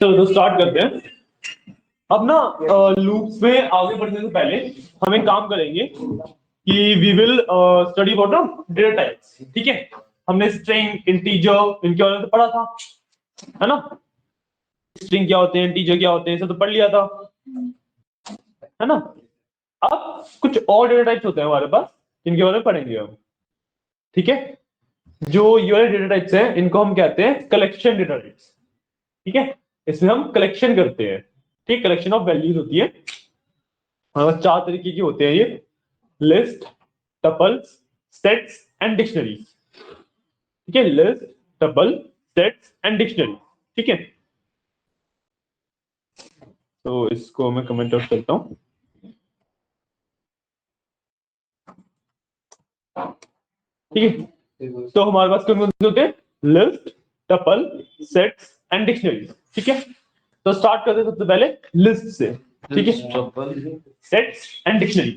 तो स्टार्ट करते हैं। अब ना लूप्स में आगे बढ़ने से पहले हम एक काम करेंगे कि we will study about data types. ठीक है, हमने स्ट्रिंग, इंटीजर, इनके बारे में तो पढ़ा था, है ना। स्ट्रिंग क्या होते हैं, इंटीजर क्या होते हैं, सब तो पढ़ लिया था, है ना। अब कुछ और डेटा टाइप्स होते हैं हमारे पास, जिनके बारे में पढ़ेंगे हम। ठीक है, जो ये वाले डेटा टाइप्स हैं इनको हम कहते हैं कलेक्शन डेटा टाइप्स। ठीक है, इसमें हम कलेक्शन करते हैं। ठीक, कलेक्शन ऑफ वैल्यूज होती है हमारे पास। 4 तरीके की होते हैं ये: list, tuples, sets and dictionary. ठीक है, list, tuple, sets and dictionary. ठीक है, तो इसको मैं कमेंट आउट करता हूं। ठीक है, तो हमारे पास कौन कौन से होते हैं? List, tuple, sets and dictionary. ठीक है, तो स्टार्ट करते हैं सबसे पहले लिस्ट से। ठीक है, सेट्स एंड डिक्शनरी।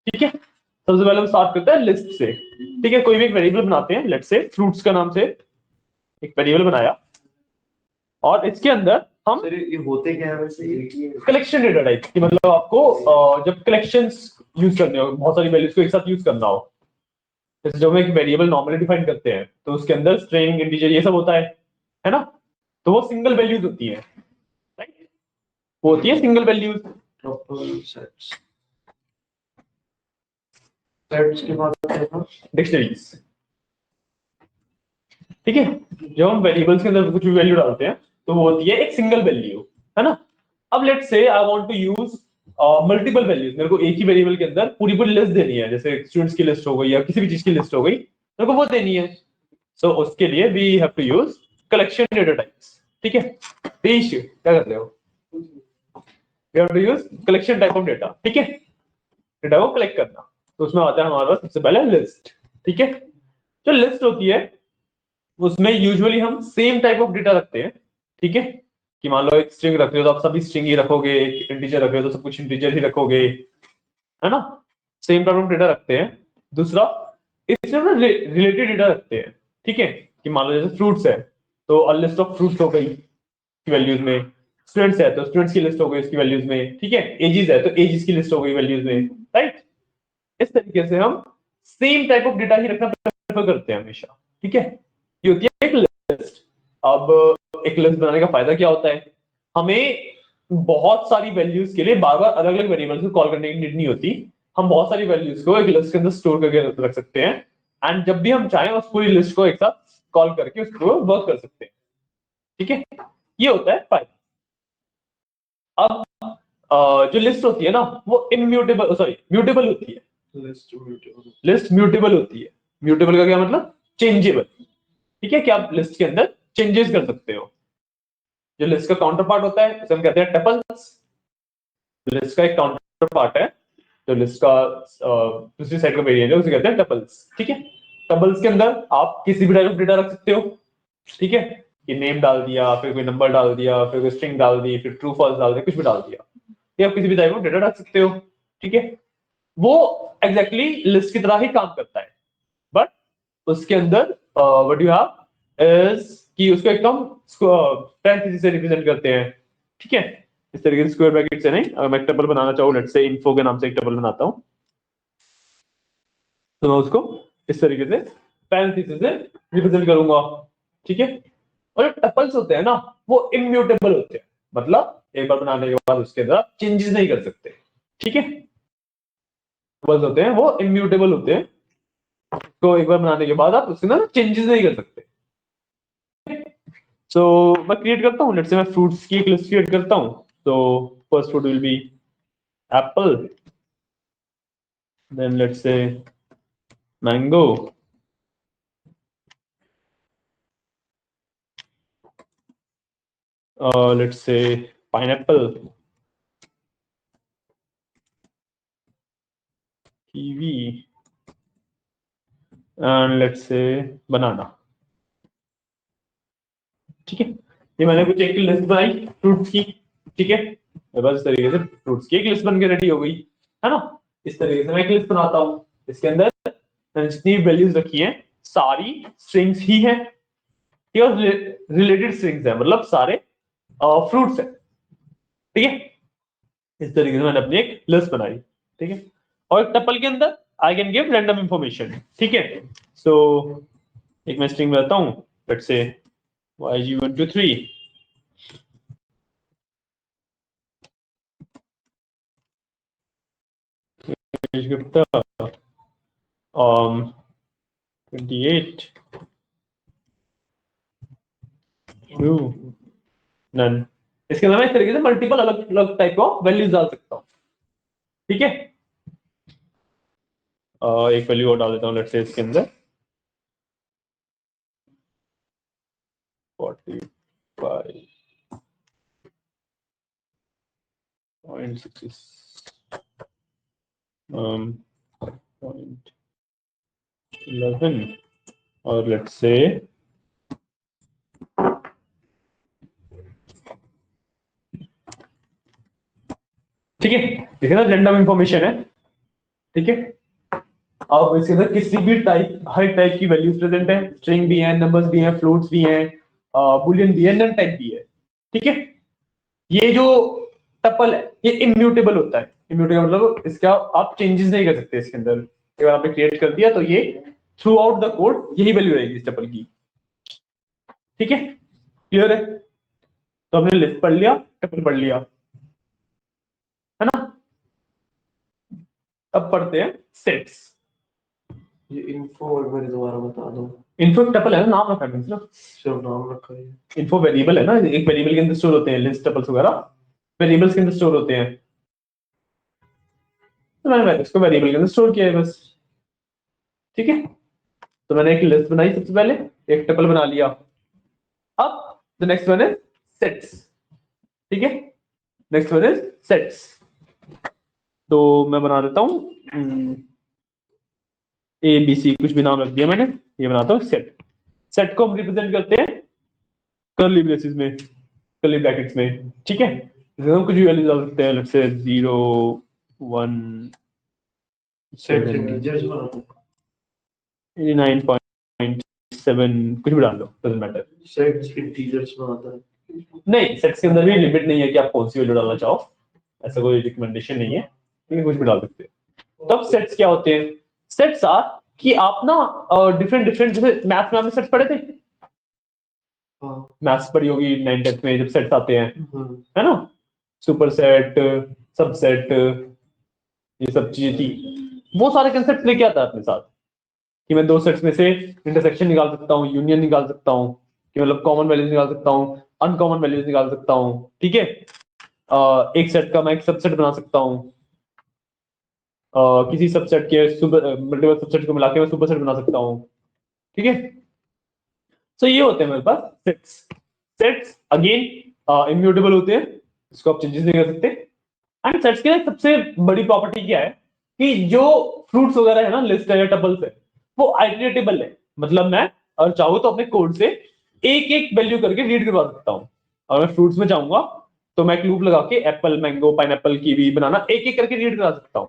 ठीक है, सबसे पहले हम स्टार्ट करते हैं लिस्ट से। ठीक है, कोई भी एक वेरिएबल बनाते हैं, लेट्स से फ्रूट्स का नाम से एक वेरिएबल बनाया, और इसके अंदर हम ये होते क्या है वैसे? कलेक्शन डेटा टाइप की, मतलब आपको जब कलेक्शंस यूज करने हो, बहुत सारी वैल्यूज को एक साथ यूज करना हो, जैसे जो हम एक वेरिएबल नॉर्मली डिफाइन करते हैं तो उसके अंदर स्ट्रिंग, इंटीजर ये सब होता है ना। तो वो सिंगल वैल्यूज होती है, राइट, वो होती है सिंगल वैल्यूज। सेट्स के बाद डिक्शनरीज। ठीक है, जब हम वेरिएबल्स के अंदर कुछ भी वैल्यू डालते हैं तो वो होती है एक सिंगल वैल्यू, है ना। अब let's say I want to use multiple values, मेरे को एक ही वेरिएबल के अंदर पूरी पूरी लिस्ट देनी है, जैसे स्टूडेंट्स की लिस्ट हो गई या किसी भी चीज की लिस्ट हो गई, मेरे को वो देनी है। सो उसके लिए we have to use collection data types. ठीक है, देश क्या कर रहे हो? We have to use collection type of data. ठीक है, डेटा को कलेक्ट करना, तो उसमें आता है हमारे पास सबसे पहले लिस्ट। ठीक है, जो लिस्ट होती है उसमें यूजुअली हम सेम टाइप ऑफ डेटा रखते हैं। ठीक है, कि मान लो एक स्ट्रिंग रख रहे हो तो आप सभी स्ट्रिंग ही रखोगे, एक इंटीजर रख रहे हो तो सब कुछ इंटीजर ही रखोगे, है ना। सेम टाइप ऑफ डेटा रखते हैं। दूसरा, इसमें हम रिलेटेड डेटा रखते हैं। ठीक है, कि मान लो जैसे फ्रूट्स है तो लिस्ट ऑफ फ्रूट्स हो गई वैल्यूज में, स्टूडेंट्स है तो स्टूडेंट्स की लिस्ट हो गई उसकी वैल्यूज में। ठीक है, एजेस है तो एजेस की लिस्ट हो गई वैल्यूज में, राइट। इस तरीके से हम सेम टाइप ऑफ डेटा ही रखना प्रेफर करते हैं हमेशा। ठीक है, ये होती है एक लिस्ट। अब एक लिस्ट बनाने का फायदा क्या होता है? हमें बहुत सारी वैल्यूज के लिए बार बार अलग अलग वेरिएबल्स को कॉल करने की नीड नहीं होती। हम बहुत सारी वैल्यूज को एक लिस्ट के अंदर स्टोर करके रख सकते हैं, एंड जब भी हम चाहें उस पूरी लिस्ट को एक साथ कॉल करके उसको वर्क कर सकते हैं। ठीक है, ये होता है फायदा। अब जो लिस्ट होती है ना वो इम्यूटेबल, सॉरी म्यूटेबल होती है। लिस्ट म्यूटेबल होती है। म्यूटेबल का क्या मतलब? चेंजेबल। ठीक है, कि आप लिस्ट के अंदर चेंजेस कर सकते हो। जो लिस्ट का काउंटर पार्ट होता है उसे हम कहते हैं टपल्स। लिस्ट का एक काउंटर पार्ट है जो लिस्ट का दूसरी साइड का वेरिएबल है, उसे कहते हैं टपल्स। ठीक है, टपल्स के अंदर आप किसी भी टाइप ऑफ डेटा रख सकते हो। ठीक है, कि नेम डाल दिया, फिर कोई नंबर डाल दिया, फिर कोई स्ट्रिंग डाल दी, फिर ट्रू फॉल्स डाल दिया, कुछ भी डाल दिया, या आप किसी भी टाइप ऑफ डेटा रख सकते हो। ठीक है, वो एग्जैक्टली लिस्ट की तरह ही काम करता है, बट उसके अंदर व्हाट यू हैव इज कि उसको एकदम पैरेंथेसिस से रिप्रेजेंट करते हैं। ठीक है, इस तरीके से स्क्वायर ब्रैकेट से नहीं। अगर मैं एक टेबल बनाना चाहूँ, लेट्स से इन्फो के नाम से एक टेबल बनाता हूँ, तो मैं उसको इस तरीके से पैरेंथेसिस से रिप्रेजेंट करूंगा। ठीक है, और जो टपल्स होते हैं ना वो इम्यूटेबल होते हैं, मतलब एक बार बनाने के बाद उसके अंदर चेंजेस नहीं कर सकते। ठीक है, टपल्स होते हैं वो इम्यूटेबल होते हैं, तो एक बार बनाने के बाद आप उसके अंदर चेंजेस नहीं कर सकते। सो मैं क्रिएट करता हूँ, लेट्स से मैं फ्रूट्स की एक लिस्ट क्रिएट करता हूँ। तो first fruit will be apple, then let's say mango, let's say pineapple, kiwi, and let's say banana. ठीक है, ये मैंने कुछ एक लिस्ट बनाई फ्रूट्स की। ठीक है, बस इस तरीके से फ्रूट्स की एक लिस्ट बन के रेडी हो गई, है ना। इस तरीके से मैं एक लिस्ट बनाता हूँ, इसके अंदर मैंने जितनी वैल्यूज रखी हैं सारी स्ट्रिंग्स ही हैं। ठीक है, रिलेटेड स्ट्रिंग्स है, मतलब सारे फ्रूट्स है, ठीक है। इस तरीके से मैंने अपनी एक लिस्ट बनाई, ठीक है। और एक टपल के अंदर I can give random information, ठीक है। सो एक मैं स्ट्रिंग बनाता हूं, let's say YG123, Gupta 28 true none। इसके अलावा इस तरीके से मल्टीपल अलग अलग टाइप ऑफ वैल्यूज डाल सकता हूं, ठीक है। एक वैल्यू और डाल देता हूं, लेट्स से इसके अंदर 45.66 .11 और लेट्स से ठीक है। देखिए ना, रैंडम इंफॉर्मेशन है, ठीक है। अब इसके अंदर किसी भी टाइप, हर टाइप की वैल्यूज प्रेजेंट है, स्ट्रिंग भी है, नंबर्स भी हैं, फ्लोट्स भी हैं, बुलियन भी है, नन टाइप भी है, ठीक है। ये जो टपल है ये इम्यूटेबल होता है। इम्यूटेबल मतलब इसका आप चेंजेस नहीं कर सकते इसके अंदर। एक बार आपने क्रिएट कर दिया तो ये थ्रू आउट द कोड यही वैल्यू रहेगी इस टपल की, ठीक है। क्लियर है? तो हमने लिस्ट पढ़ लिया, टपल पढ़ लिया, है ना। अब पढ़ते हैं सेट्स। ये इन्फो एक बार दोबारा बता दो। इन्फो टपल है ना, नाम रखा है ना, सिर्फ नाम रखा है। इन्फो वेरिएबल है ना, एक वेरिएबल के अंदर स्टोर होते हैं लिस्ट टपल्स वगैरह, वेरिएबल्स के अंदर स्टोर होते हैं। तो मैंने इसको वेरिएबल के अंदर स्टोर किया है बस, ठीक है। तो मैंने एक लिस्ट बनाई सबसे पहले, एक टपल बना लिया। अब the next one is sets, ठीक है। Next one is sets. तो मैं बना देता हूं ABC, कुछ भी नाम रख दिया मैंने, ये बनाता हूं सेट। सेट को हम रिप्रेजेंट करते हैं कर्ली ब्रेसेस में, कर्ली ब्रैकेट्स में, ठीक है। इसमें हम कुछ भी वैल्यू डाल सकते हैं, लेट्स से 0 1 सेट 7 इंटीजर्स बना दो। 89.7 कुछ भी डाल लो, डजंट मैटर। सेट इंटीजर्स बनाता है। नहीं, सेट्स के अंदर भी लिमिट नहीं है कि आप कौन सी वैल्यू डालना चाहो, ऐसा कोई रिकमेंडेशन नहीं है, लेकिन कुछ भी डाल सकते हो। तब सेट्स क्या होते हैं? सेट्स आर कि आप ना डिफरेंट डिफरेंट, जैसे मैथ्स में आपने सेट्स पढ़े थे, हाँ। मैथ्स पढ़ी होगी 9th 10th में, जब सेट्स आते हैं, हम्म। है ना, सुपर सेट, सबसेट, ये सब चीजें थी। वो सारे कंसेप्ट लेके आता है अपने साथ, कि मैं दो सेट्स में से इंटरसेक्शन निकाल सकता हूँ, यूनियन निकाल सकता हूँ, कि मतलब कॉमन वैल्यूज निकाल सकता हूँ, अनकॉमन वैल्यूज निकाल सकता हूँ, ठीक है। एक सेट का मैं एक सबसेट बना सकता हूँ, किसी सबसेट के मल्टीपल सबसेट को मिला के मैं सुपर सेट बना सकता हूँ, ठीक है। तो ये होते हैं मेरे पास सेट्स। सेट्स अगेन इम्यूटेबल होते हैं, इसको आप चेंजेस नहीं कर सकते। एंड सेट्स की सबसे बड़ी प्रॉपर्टी क्या है कि जो फ्रूट्स वगैरह है ना, लिस्ट है या टपल्स है, वो आइटरेटेबल है। मतलब मैं अगर चाहूँ तो अपने कोड से एक एक वैल्यू करके रीड करवा सकता हूँ। और मैं फ्रूट्स में जाऊंगा तो मैं एक लूप लगा के एप्पल, मैंगो, पाइनएप्पल, कीवी, बनाना एक एक करके रीड करा सकता हूँ।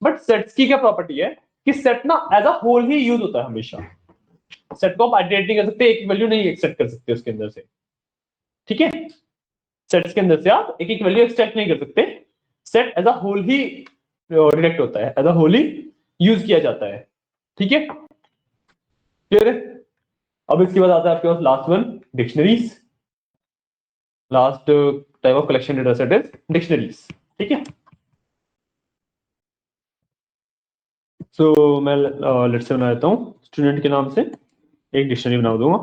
बट सेट्स की क्या प्रॉपर्टी है कि सेट ना एज अ होल ही यूज होता है हमेशा। सेट को आप आइटरेट नहीं कर सकते, एक वैल्यू नहीं एक्सट्रैक्ट कर सकते उसके अंदर से, ठीक है। सेट्स के अंदर से आप एक एक वैल्यू एक्सट्रैक्ट नहीं कर सकते, सेट एज अ होल ही डिटेक्ट होता है, एज अ होल ही यूज किया जाता है, ठीक है। क्लियर है? अब इसके बाद आता है आपके पास last one, dictionaries. Last type of collection data set is dictionaries, ठीक है। सो मैं लेट्स से बना देता हूं स्टूडेंट के नाम से एक डिक्शनरी बना दूंगा।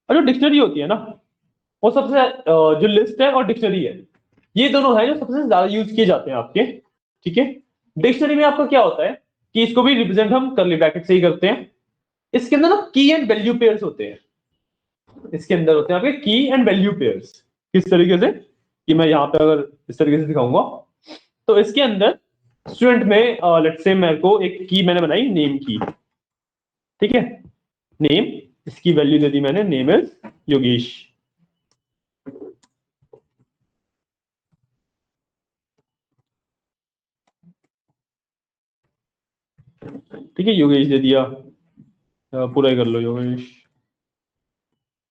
और जो डिक्शनरी होती है ना, वो सबसे जो लिस्ट है और डिक्शनरी है, ये दोनों है जो सबसे ज्यादा यूज किए जाते हैं आपके, ठीक है। डिक्शनरी में आपका क्या होता है कि इसको भी रिप्रेजेंट हम कर्ली ब्रैकेट से ही करते हैं। इसके अंदर ना की एंड वैल्यू पेयर्स होते हैं, इसके अंदर होते हैं आपके की एंड वैल्यू पेयर्स। किस तरीके से कि मैं यहाँ पे अगर इस तरीके से दिखाऊंगा, तो इसके अंदर स्टूडेंट में लेट्स से मेरे को एक की मैंने बनाई, नेम की, ठीक है। नेम, इसकी वैल्यू दे दी मैंने, नेम इज योगेश, ठीक है। योगेश दे दिया, पूरा ही कर लो योगेश।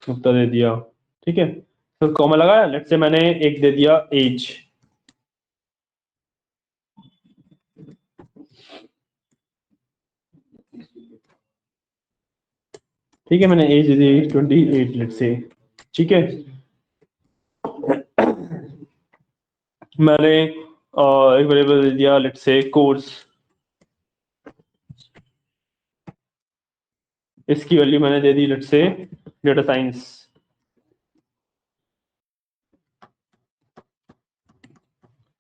उत्तर दे दिया, ठीक है। तो कॉमा लगाया, लेट्स से मैंने एक दे दिया एज, ठीक है, मैंने as they the 28 let's say, ठीक है। मैंने एक वेरिएबल दे दिया लेट्स से कोर्स, इसकी वैल्यू मैंने दे दी लेट्स से डेटा साइंस,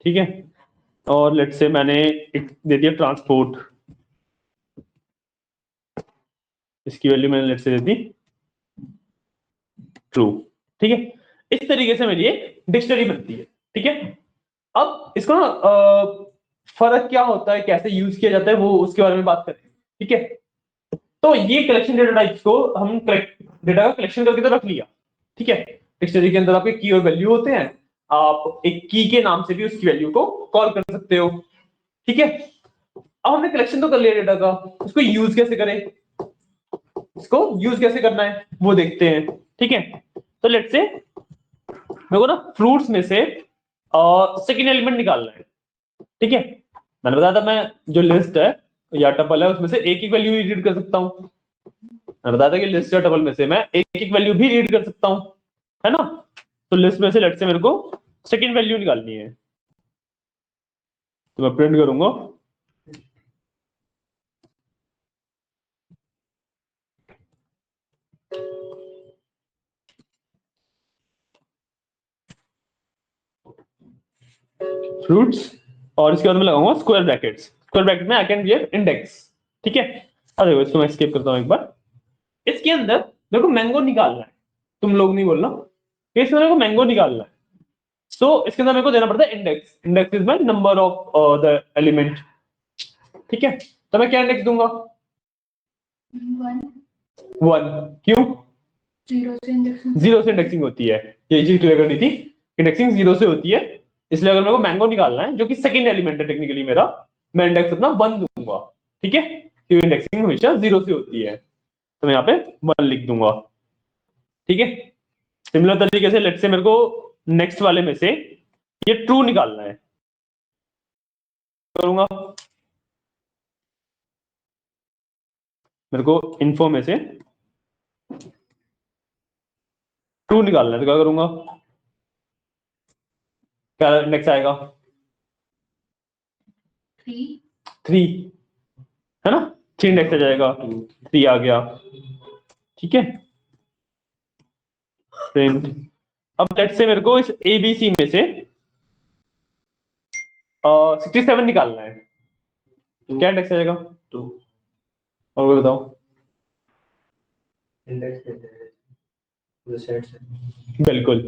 ठीक है। और लेट्स से मैंने एक दे दिया ट्रांसपोर्ट, इसकी वैल्यू मैंने let's say they the true, ठीक है। इस तरीके से मेरी एक डिक्शनरी बनती है, ठीक है। अब इसको ना फर्क क्या होता है, कैसे यूज किया जाता है, वो उसके बारे में बात करें, ठीक है। तो ये कलेक्शन डेटा टाइप्स को हम डेटा का कलेक्शन करके तो रख लिया, ठीक है। डिक्शनरी के अंदर आपके की और वैल्यू होते हैं, आप एक की के नाम से भी उसकी वैल्यू को कॉल कर सकते हो, ठीक है। अब हमने कलेक्शन तो कर लिया डेटा का, उसको यूज कैसे करें, इसको यूज कैसे करना है वो देखते हैं, ठीक है। तो लेट्स से मेरे को ना फ्रूट्स में से सेकंड एलिमेंट निकालना है, ठीक है। मैंने बताया था मैं जो लिस्ट है या टपल है उसमें से एक एक वैल्यू रीड कर सकता हूँ, मैंने बताया था कि लिस्ट या टपल में से मैं एक एक वैल्यू भी रीड कर सकता हूँ, है ना। तो लिस्ट में से लेट्स से मेरे को सेकंड वैल्यू निकालनी है, तो मैं प्रिंट करूंगा फ्रूट्स, और इसके बाद में लगाऊंगा स्क्वायर ब्रैकेट्स, स्क्वायर ब्रैकेट में आई कैन गिव इंडेक्स, ठीक है। अब देखो इसको मैं स्किप करता हूं एक बार। इसके अंदर देखो मैंगो निकालना है, तुम लोग नहीं बोलना, इसके अंदर मेरे को मैंगो निकालना है। सो इसके अंदर मेरे को देना पड़ता है index, index is my number of the element, ठीक है। तो मैं क्या इंडेक्स दूंगा, 1, क्यों, जीरो से इंडेक्सिंग होती है, ये चीज क्लियर करनी थी, इंडेक्सिंग जीरो से होती है, इसलिए अगर मेरे को मैंगो निकालना है जो कि सेकंड एलिमेंट है टेक्निकली मेरा, मैं इंडेक्स अपना 1 दूंगा, ठीक है, क्योंकि इंडेक्सिंग हमेशा जीरो से होती है, तो मैं यहाँ पे 1 लिख दूंगा, ठीक है। सिमिलर तरीके से लेट्स से मेरे को नेक्स्ट वाले में से ये ट्रू निकालना है, करूंगा मेरे को इन्फो में से ट्रू निकालना है, तो क्या करूंगा, क्या नेक्स्ट आएगा 3, है ना, 3 इंडेक्स आ जाएगा, 3 आ गया, ठीक है। प्रिंट, अब लेट्स से मेरे को इस एबीसी में से 67 निकालना है, क्या इंडेक्स आ जाएगा 2, और वो बताओ इंडेक्स बिल्कुल,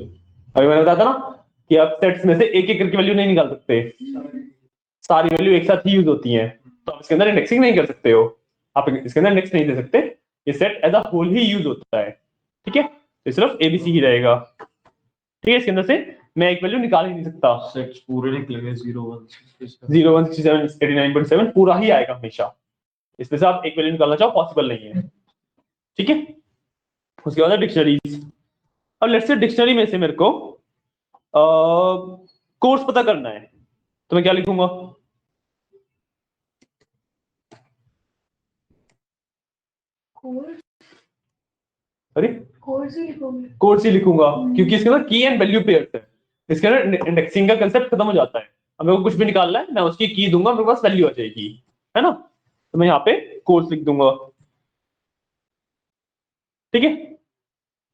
अभी मैंने बताया था ना कि आप सेट्स में से एक एक करके वैल्यू नहीं निकाल सकते, सारी वैल्यू एक साथ ही यूज होती हैं, तो आप इसके अंदर इंडेक्सिंग नहीं कर सकते हो, आप इसके अंदर इंडेक्स नहीं दे सकते, ये सेट एज अ होल ही यूज होता है, ठीक है। तो सिर्फ एबीसी ही रहेगा, ठीक है। इसके अंदर से मैं एक वैल्यू निकाल ही नहीं सकता, सेट्स पूरे निकलेंगे 0 1 67 89.7 पूरा ही आएगा हमेशा, इसमें से आप एक वैल्यू निकालना चाहो पॉसिबल नहीं है, ठीक है। उसके बाद डिक्शनरीज, अब लेट्स से डिक्शनरी में से मेरे को कोर्स पता करना है, तो मैं क्या लिखूंगा, अरे कोर्स ही लिखूंगा, क्योंकि इसके अंदर की एंड वैल्यू पेयर्स है, इसके अंदर इंडेक्सिंग का कंसेप्ट खत्म हो जाता है, अब मेरे को कुछ भी निकालना है मैं उसकी की दूंगा, मेरे पास वैल्यू आ जाएगी, है ना। तो मैं यहाँ पे कोर्स लिख दूंगा, ठीक है,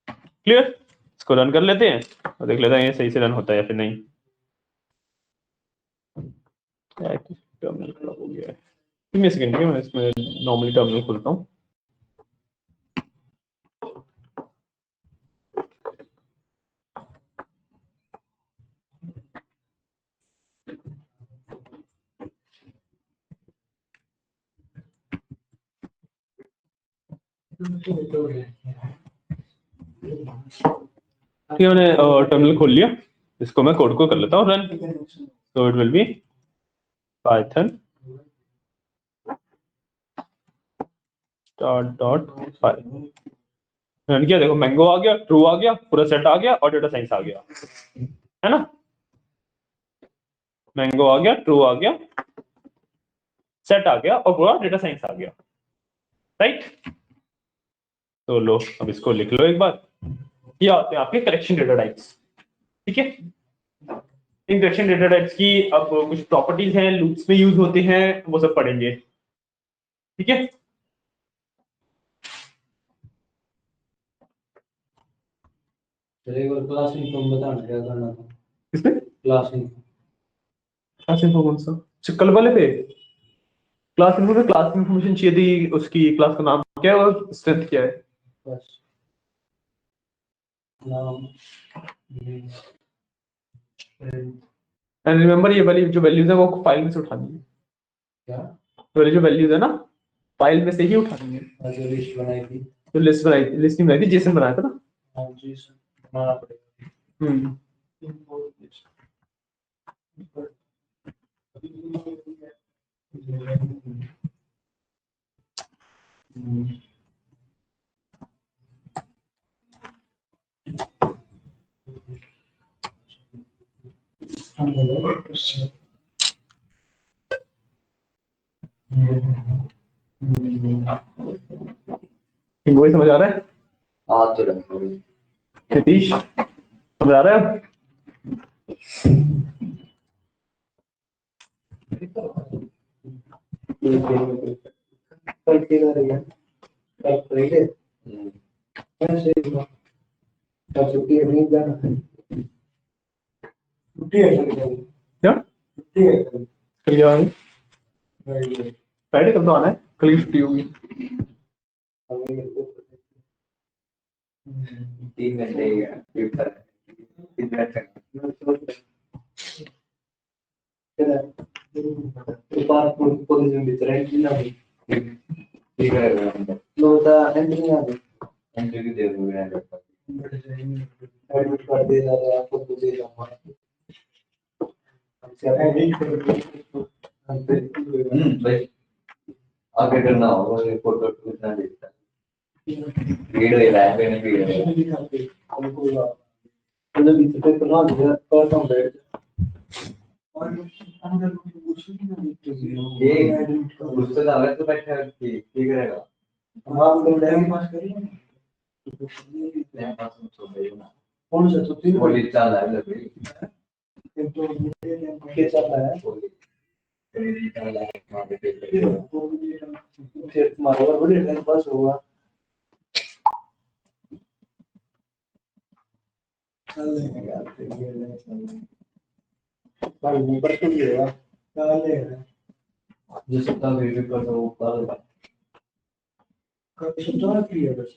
क्लियर। इसको रन कर लेते हैं और देख लेते हैं ये सही से रन होता है या फिर नहीं, टर्मिनल खराब हो गया है, कितने सेकंड के मैं इसमें नॉर्मली टर्मिनल खोलता हूँ। ठीक है, मैंने टर्मिनल खोल लिया, इसको मैं कोड को कर लेता हूँ run, so it will be python start.py, मैंने किया, देखो मैंगो आ गया, ट्रू आ गया, पूरा सेट आ गया और डेटा साइंस आ गया, है ना। मैंगो आ गया, ट्रू आ गया, सेट आ गया और पूरा डेटा साइंस आ गया, राइट। तो लो अब इसको लिख लो एक बार। ये आते हैं आपके करेक्शन डेटा टाइप्स, ठीक है। इन करेक्शन डेटा टाइप्स की अब कुछ प्रॉपर्टीज हैं, लूप्स में यूज होते हैं, वो सब पढ़ेंगे, ठीक है। क्लास इनफॉर्म बताना क्या करना था। किसमें? Class inform. क्लास इन्फो कौन सा? अच्छा, कल वाले पे क्लास इन्फो में क्लास इन्फॉर्मेशन चाहिए थी, उसकी क्लास का नाम क्या है और स्ट्रेंथ क्या है। बस नाम एंड रिमेंबर ये वाली जो वैल्यूज है वो फाइल में से उठानी है, क्या ये वाली जो वैल्यूज है ना फाइल में से ही उठानी है। जो लिस्ट बनाई थी। तो लिस्ट बनाई, लिस्ट नहीं बनाई थी, जेसन बनाया था ना। हाँ जी सर, बनाना पड़ेगा। हम्म। वही समझ आ रहा है हाँ तो रखो। नीतीश, समझ आ रहा है। छुट्टी है नहीं जाना। छुट्टी है क्या छुट्टी है कल क्या है? फ्राइडे कब तो आना है, कल की छुट्टी होगी। 3 घंटे पेपर पोजीशन भी रैंक ना भी ठीक है लो ता एंट्री नहीं आती एंट्री की दे दूंगा एडमिट कार्ड दे रहा है आपको तो दे दूंगा भाई आगे करना होगा ये फोटो कितना देता भीड़ है लाइन में भीड़ है मतलब इस पे तो ना दिया करता हूं बैठ और अंदर कुछ नहीं ये उससे ज्यादा तो बैठा है ठीक रहेगा हम लोग टाइम पास करेंगे टाइम पास तो होगा कौन सा तो तीन बोली चल रहा है लगे तो के चल रहा है चल रहा है वहां पे फिर मारो बड़े टाइम पास होगा चल लेगा पर ऊपर तो ये है चल लेगा जैसे तब वीडियो कर दो ऊपर कब सुना की है बस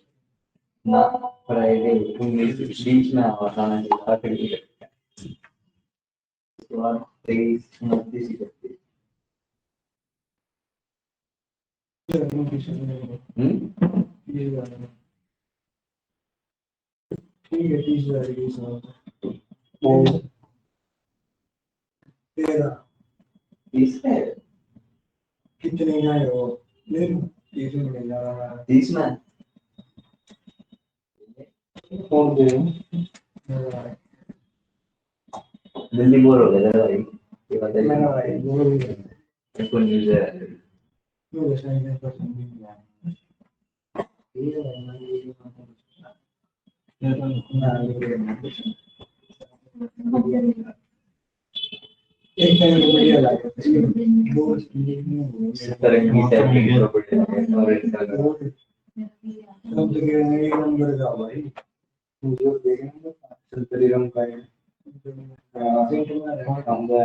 ना फ्राइडे इंग्लिश बीच में आना चाहिए आखिर उसके बाद 23 29 इकतीस ठीक है 30,000 की साथ 30 है कितने का है वो ले 30 में मिल जाएगा 30 में फोन दे जल्दी बोर हो गया भाई ये बताइए मेरा भाई बोर हो गया इसको न्यूज़ है क्यों ऐसा नहीं पसंद नहीं है ये एक टाइम बढ़िया लगा दो तरह की टैपिंग प्रॉपर्टी और सब जगह एक नंबर का भाई जो देखेंगे संतरी रंग का है काम है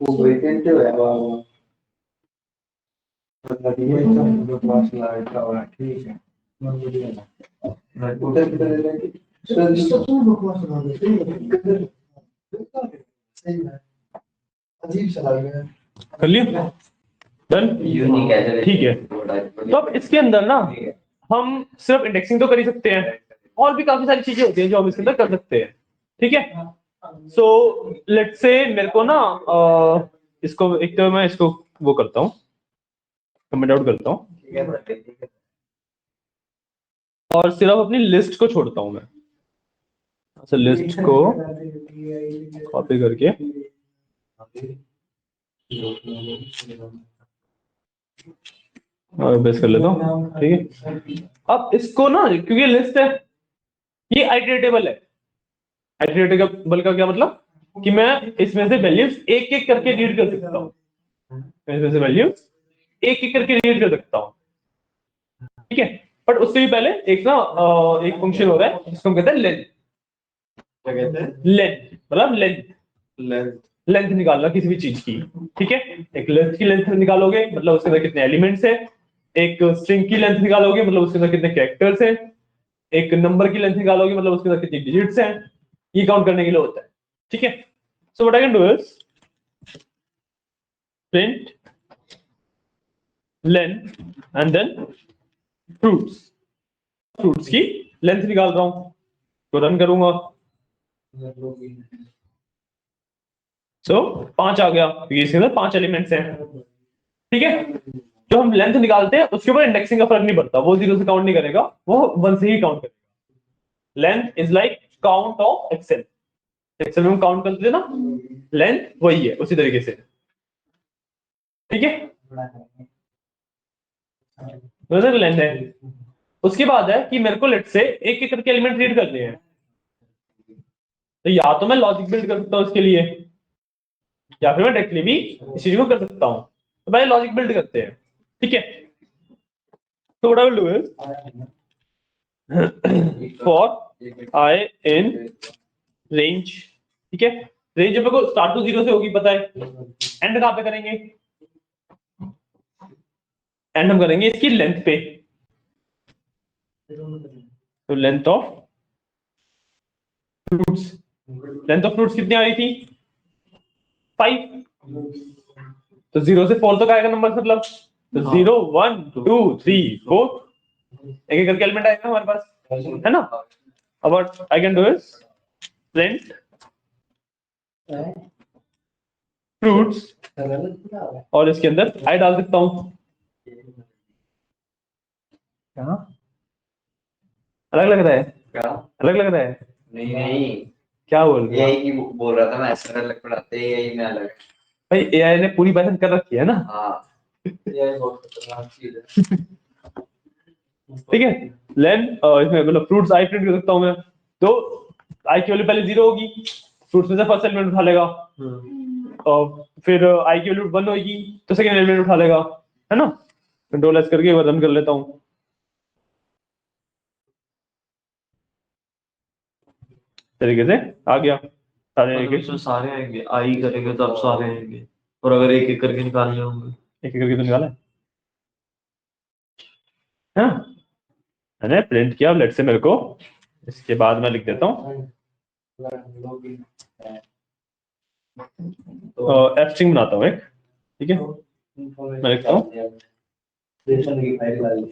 वो वेकेंट है बाबा मतलब ये सब क्लास लाइट का ठीक है मैं बढ़िया उधर किधर सर सब बकवास लगा दे सही है अजीब सा लग रहा है कर लिया, डन, यूनिक है ठीक है। तो अब इसके अंदर ना हम सिर्फ इंडेक्सिंग तो कर ही सकते हैं, और भी काफी सारी चीजें होती हैं जो हम इसके अंदर कर सकते हैं, ठीक है। सो लेट्स से मेरे को ना इसको एक तो मैं इसको वो करता हूँ, कमेंट आउट करता हूँ। और सिर्फ अपनी लिस्ट को छोड़ता हूं मैं, अच्छा लिस्ट को कॉपी करके और बेस कर लेता हूँ, ठीक है। अब इसको ना, क्योंकि लिस्ट है, ये आइटरेटेबल है। आइटरेटेबल का क्या मतलब कि मैं इसमें से वैल्यूज एक एक करके रीड कर सकता हूँ, इसमें से वैल्यूज एक एक करके रीड कर सकता हूँ, ठीक है। बट उससे भी पहले एक ना एक फंक्शन हो रहा है जिसको हम कहते हैं लेंथ। क्या कहते हैं? लेंथ मतलब लेंथ, लेंथ लेंथ निकालना किसी भी चीज की, ठीक है। एक लिस्ट की लेंथ निकालोगे मतलब उसके अंदर कितने एलिमेंट्स हैं, एक स्ट्रिंग की लेंथ निकालोगे मतलब उसके अंदर कितने कैरेक्टर्स हैं, एक नंबर की लेंथ निकालोगे मतलब उसके अंदर कितनी डिजिट्स हैं, ये काउंट करने के लिए होता है, ठीक है। So what I can do is print length and then fruits, fruits की लेंथ निकाल रहा हूं, तो रन करूंगा। सो 5 आ गया क्योंकि इसके अंदर 5 एलिमेंट्स हैं, ठीक है। जो हम लेंथ निकालते हैं उसके ऊपर इंडेक्सिंग का फर्क नहीं पड़ता, वो 0 से काउंट नहीं करेगा, वो 1 से ही काउंट करेगा। Length is like count of Excel, Excel में हम काउंट करते थे ना, लेंथ वही है उसी तरीके से, ठीक है। लेंथ है। उसके बाद है कि मेरे को लेट से एक एक करके एलिमेंट रीड करने हैं, तो या तो मैं लॉजिक बिल्ड कर सकता हूं इसके लिए, या फिर मैं डायरेक्टली भी इस चीज को कर सकता हूं। तो पहले लॉजिक बिल्ड करते हैं, ठीक है। तो what I will do is for I in range, ठीक है। रेंज मेरे को स्टार्ट टू 0 से होगी पता है, एंड कहां पे करेंगे, एंड हम करेंगे इसकी लेंथ पे, तो length of fruits, length of fruits कितनी आ रही थी 5, तो 0 से 4 तक आएगा नंबर मतलब, तो 0 1 2 3 4 एक एक करके एलिमेंट आएगा हमारे पास, है ना। अब आई can do is print fruits और इसके अंदर आई डाल सकता हूं, अलग लग रहा है, क्या? अलग लग रहा है, नहीं नहीं, क्या बोल रहे हो यही की बोल रहा था मैं, ऐसा अलग पढ़ाते हैं, यही में अलग है। भाई, एआई ने पूरी पहचान कर रखी है ना। हाँ, यही बहुत खतरनाक चीज है। ठीक है, लेन इसमें मतलब फ्रूट्स आई प्रिंट कर सकता हूं मैं, तो आई की वैल्यू पहले 0 होगी, फ्रूट्स में से फर्स्ट एलिमेंट उठा लेगा, और फिर आई की वैल्यू 1 होगी तो सेकंड एलिमेंट उठा लेगा, है ना। कंट्रोल एस करके रन कर लेता हूं, तरीके से आ गया सारे एक इसमें सारे आएंगे, आई करेंगे तो अब सारे आएंगे, और अगर एक एक करके निकालने होंगे। एक करके तो निकाला है ना। मैंने प्रिंट किया, लेट से मेरे को इसके बाद मैं लिख देता हूँ एफ स्ट्रिंग बनाता हूँ एक, ठीक है। मैं लिखता हूँ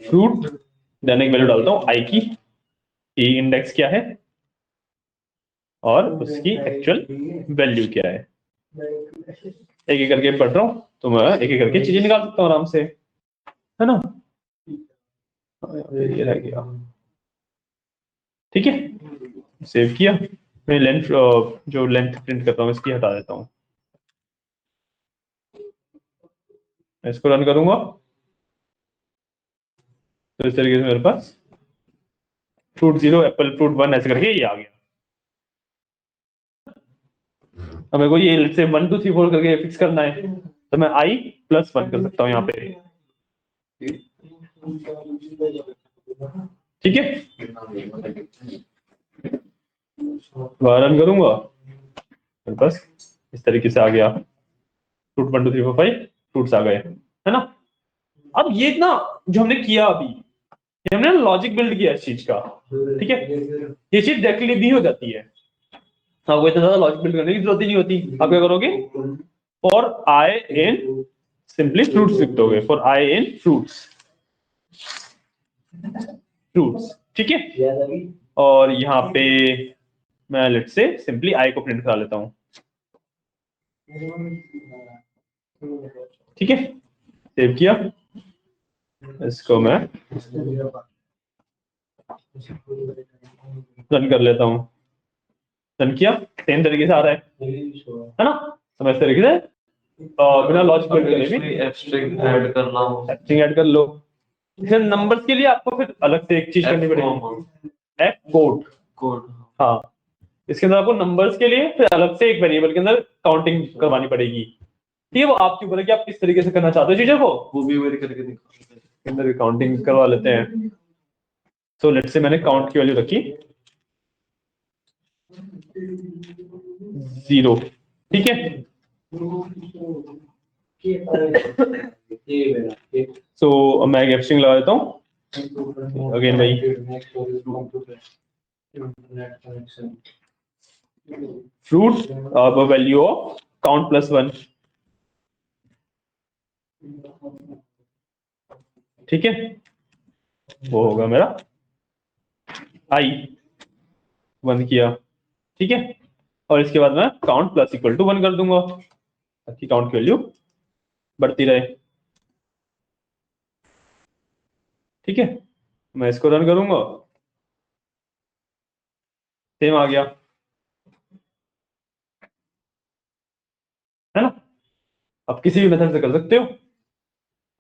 फ्रूट, देन एक वैल्यू डालता हूँ आई की, ई इंडेक्स क्या है और उसकी एक्चुअल वैल्यू क्या है, एक एक करके पढ़ रहा हूँ तो मैं एक एक करके चीजें निकाल सकता हूँ आराम से, है ना। ये रह गया, ठीक है। सेव किया, मैं लेंथ जो लेंथ प्रिंट करता हूँ इसकी हटा देता हूँ, इसको रन करूंगा तो इस तरीके से मेरे पास फ्रूट 0 एप्पल फ्रूट 1 ऐसे करके ये आ गया। अब मेरे को ये लेट से 1 2 3 4 करके फिक्स करना है, तो मैं आई प्लस 1 कर सकता हूँ यहाँ पे, ठीक है। रन करूंगा मेरे पास इस तरीके से आ गया, फ्रूट 1 2 3 4 5 फ्रूट्स आ गए, है ना। अब ये ना जो हमने किया अभी, ये हमने लॉजिक बिल्ड किया इस चीज का, ठीक है। ये चीज डायरेक्टली भी हो जाती है, आपको इतना ज्यादा लॉजिक बिल्ड करने की जरूरत ही नहीं होती। आप क्या करोगे, for I in simply fruits लिख दोगे, for I in fruits, fruits, ठीक है। और यहाँ पे मैं लेट से सिंपली आई को प्रिंट करा लेता हूँ, ठीक है। सेव किया, इसको मैं रन कर लेता हूँ, रन किया, सेम तरीके से आ रहा है ना। तो मैं इस तरीके से बिना लॉजिक अगर करे इसमें भी एब्स्ट्रैक्ट ऐड करना हो, स्ट्रिंग ऐड कर लो। फिर नंबर्स के लिए आपको फिर अलग से एक चीज करनी पड़ेगी, एफ कोड। कोड। हाँ, इसके अंदर आपको नंबर्स के लिए फिर अलग से एक वेरिएबल के अंदर काउंटिंग करवानी पड़ेगी। ठीक है, वो आपके ऊपर है कि आप किस तरीके से करना चाहते हो चीजों को। वो भी वेरी करके दिखा। के अंदर काउंटिंग करवा लेते हैं। सो लेट्स से मैंने काउंट की वैल्यू रखी 0, ठीक है। सो मैं एक स्ट्रिंग लगा देता हूँ अगेन भाई, फ्रूट वैल्यू ऑफ काउंट +1, ठीक है, वो होगा मेरा आई 1 किया, ठीक है। और इसके बाद मैं काउंट +=1 कर दूंगा ताकि काउंट की वैल्यू बढ़ती रहे, ठीक है। मैं इसको रन करूंगा, सेम आ गया, है ना। अब किसी भी मेथड से कर सकते हो,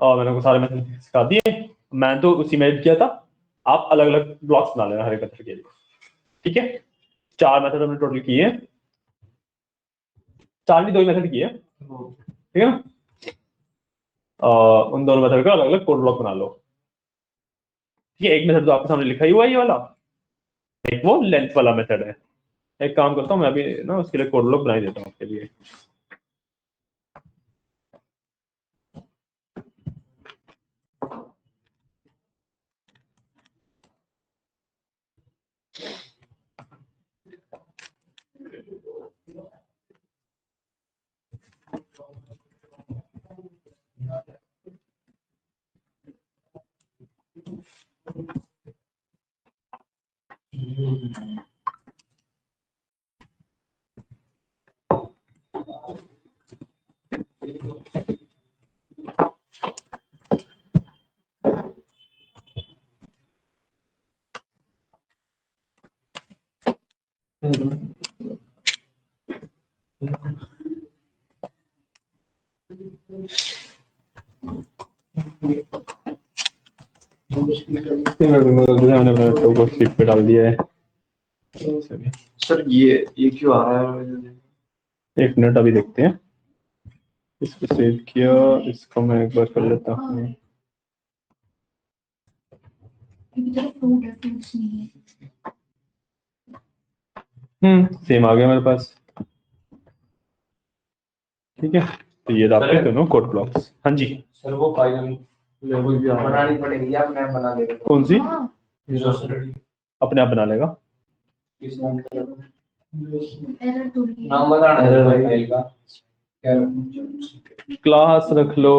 और मैंने को सारे मेथड सिखा दिए। मैंने तो उसी में किया था, आप अलग अलग ब्लॉक्स बना लेना हर एक मेथड के लिए, ठीक है। 4 मेथड हमने टोटल किए हैं, 4 नहीं 2 मेथड किए, ठीक है ना। उन दोनों मेथड का अलग अलग कोड ब्लॉक बना लो, ठीक है। एक मेथड तो आपके सामने लिखा ही हुआ है ये वाला, एक वो लेंथ वाला मेथड है। एक काम करता हूँ मैं अभी ना उसके लिए कोड ब्लॉक बना ही देता हूँ आपके लिए। मैंने अपने लैपटॉप को स्लीप पे डाल दिया है। सर ये क्यों आ रहा है? एक मिनट अभी देखते हैं। इसको सेव किया, इसको मैं एक बार कर लेता हूँ। सेम आ गया मेरे पास, ठीक है। तो ये आपके दोनों कोड ब्लॉक्स। हाँ जी सर वो फाइनल लेवल भी बनानी पड़ेगी या अपने आप बना लेगा? कौन सी? यूजर अपने आप बना लेगा। किस नाम का? नाम बताना है फाइल का। क्लास रख लो,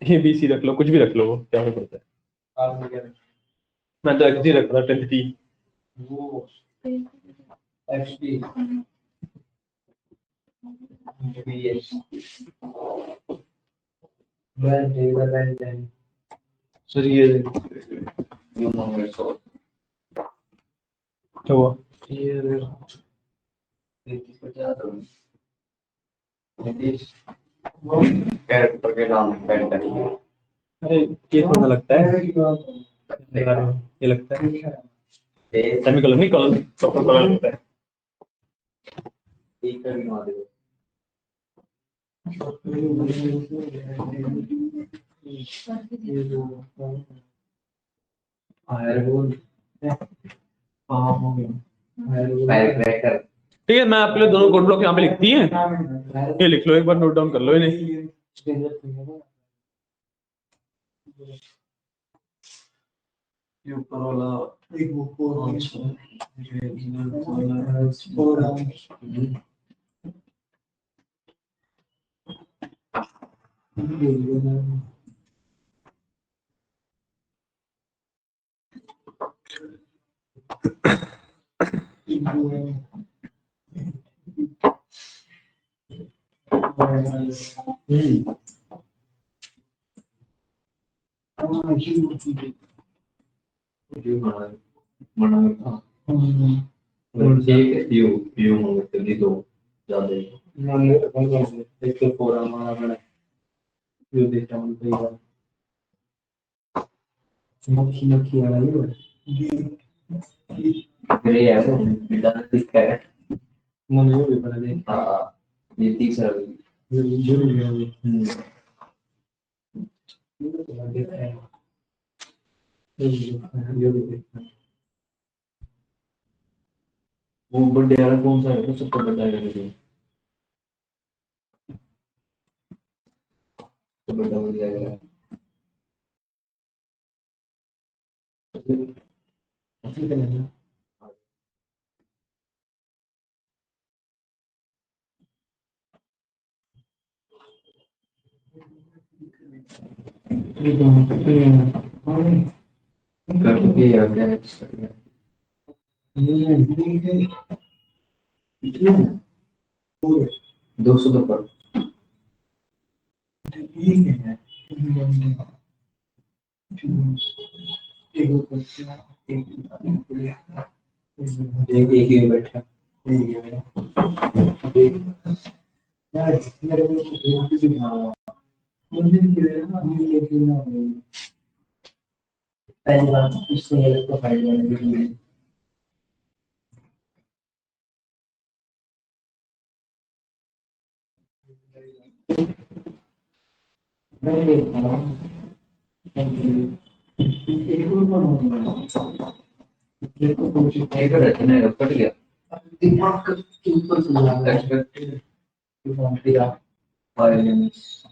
एबीसी रख लो, कुछ भी रख लो, क्या फर्क पड़ता है। मैं तो एक्सडी रख रहा, 10th वो एक्सपी बीएस मैं देगा देन सर ये क्या हुआ? ये कैरेक्टर के नाम पेंट करेंगे। अरे ये थोड़ा लगता है, ये लगता है सेमी कलर नहीं, कलर प्रॉपर कलर लगता है। ठीक है बना दो। फायरवॉल फायरक्रैकर। ठीक है, मैं आपके लिए दोनों कोड ब्लॉक यहाँ पे लिखती हैं, ये लिख लो, एक बार नोट डाउन कर लो इन्हें। ये ऊपर वाला बना और एक यू होंगे तो दो ज्यादा ही मैंने एक तो पूरा मारा मैंने जो देखा हूँ तो यार मक्खी मक्खी आ रही है फिर ये है वो बिल्डर दिखता है मुझे भी पता नहीं हाँ ये तीसरा भी जो भी है देखा है जो भी देखा है वो बर्थडे वाला कौन सा है वो सबको बर्थडे है तो बर्थडे हो जाएगा ठीक है ना करके आ गया दो सौ तो पर एक एक ही बैठा यार मेरे को कुछ भी ना मुझे भी ना लेकिन पहली बार इसने तो फाइल बनाई मैं देखता हूँ एक और एक को कुछ एक रचना है कट गया दिमाग के ऊपर से लगा है एक्सपेक्टेड दिया वायलेंस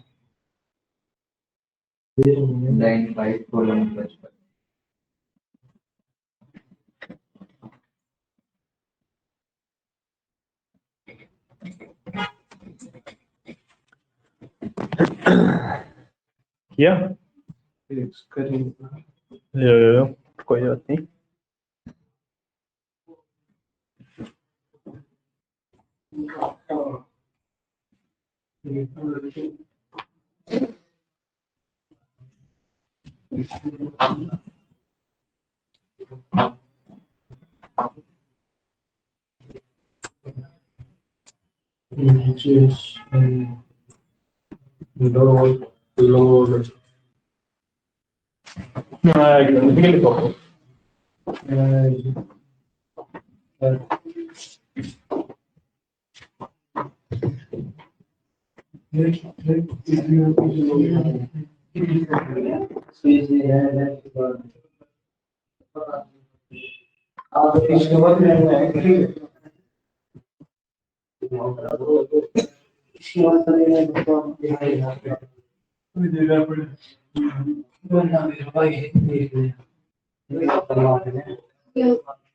फिर मैंने लाइन 5 कॉलम प्लस किया करेंगे यो, कोई बात नहीं just load लिखो इसके बाद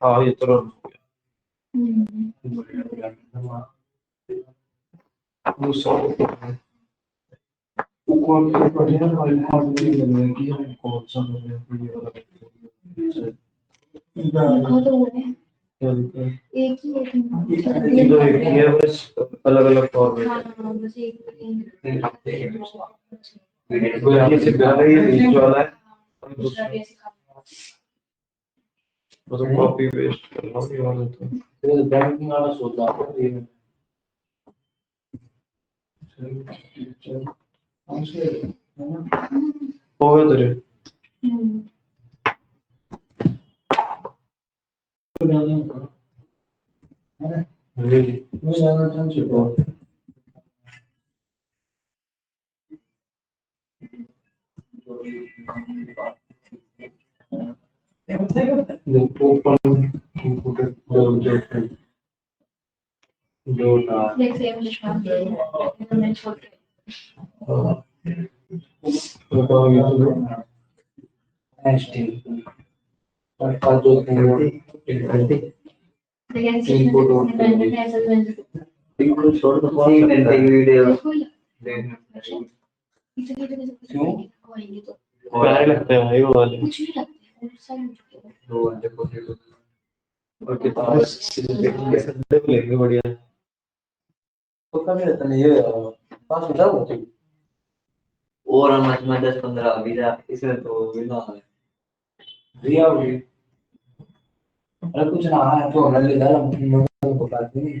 हाँ ये तो एक ही ये बस अलग अलग फॉर्मेट ये सिखा रही है बीच वाला है वो तो कॉपी पेस्ट करना भी वाला तो बैंकिंग वाला सोचा होगा तेरे छोड़ तो बहुत वीडियो प्यारे लगते हैं भाई वो वाले दो घंटे को और किताब लेंगे बढ़िया तो कभी रहता नहीं ये पास में जाओ और हम में 10-15 भी जा इसमें तो भी ना है रिया होगी अरे कुछ ना है तो हमने ले जाना मैं को बात नहीं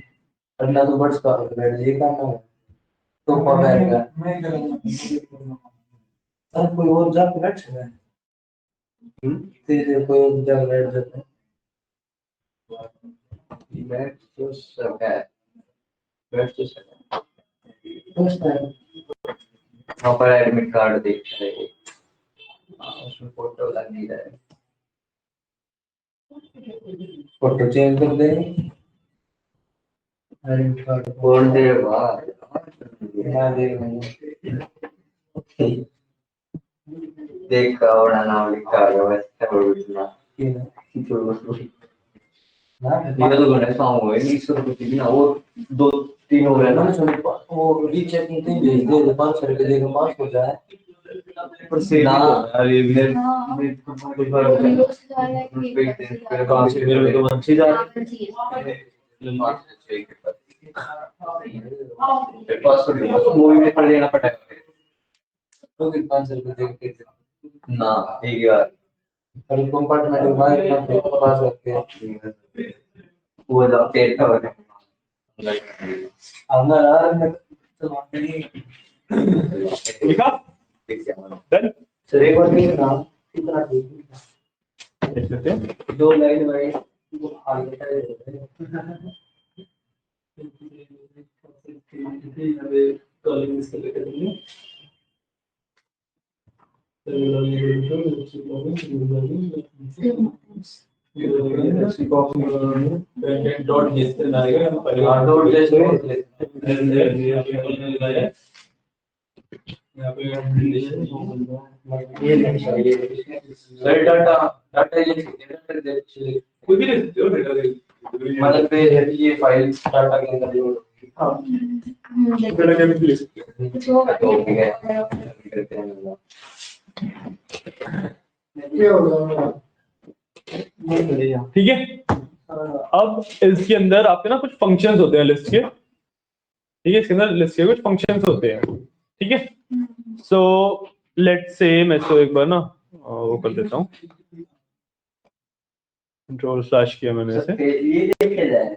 अल्लाह तो बड्स का बैठ ये काम है तो कौन आएगा मैं करूंगा सर कोई और जा बैठ सकता है तेरे कोई और जा बैठ जाता है बैठ तो सब है बैठ तो सब है बस है वहाँ पर एडमिट कार्ड देख रहे हैं उसमें फोटो लगी है फोटो चेंज कर देंगे एडमिट कार्ड कौन देगा मैं देगा देखा और नाम लिखा है वैसे और इतना ये तो गणेश साहब हुए नहीं सर कुछ भी ना वो 2-3 हो गए ना वो रीचेकिंग के भेज दे 500 रुपए देगा पास हो जाए पर से ना यार ये भी कहाँ से मेरे तो मन से जा पास मूवी में पढ़ लेना पड़ेगा तो 500 रुपए देख ना ठीक है यार पर कंपार्टमेंट में बाहर पास रखते हैं वो जब पेट का बने अंदर आ रहा है लिखा डन सर एक बार नहीं ना कितना देख लेते हैं 2 लाइन वाइज वो आगे का डाटा डाटा कोई भी ले सकते हो डेटा दे मतलब पे ये फाइल डाटा के अंदर लोड डेटा के भी ले सकते हो तो ठीक है करते हैं ठीक है अब इसके अंदर आपके ना कुछ फंक्शंस होते हैं लिस्ट के ठीक है इसके अंदर लिस्ट के कुछ फंक्शंस होते हैं ठीक है सो लेट्स से मैं इसको एक बार ना वो कर देता हूँ कंट्रोल स्लैश किया मैंने इसे ये देखे जाए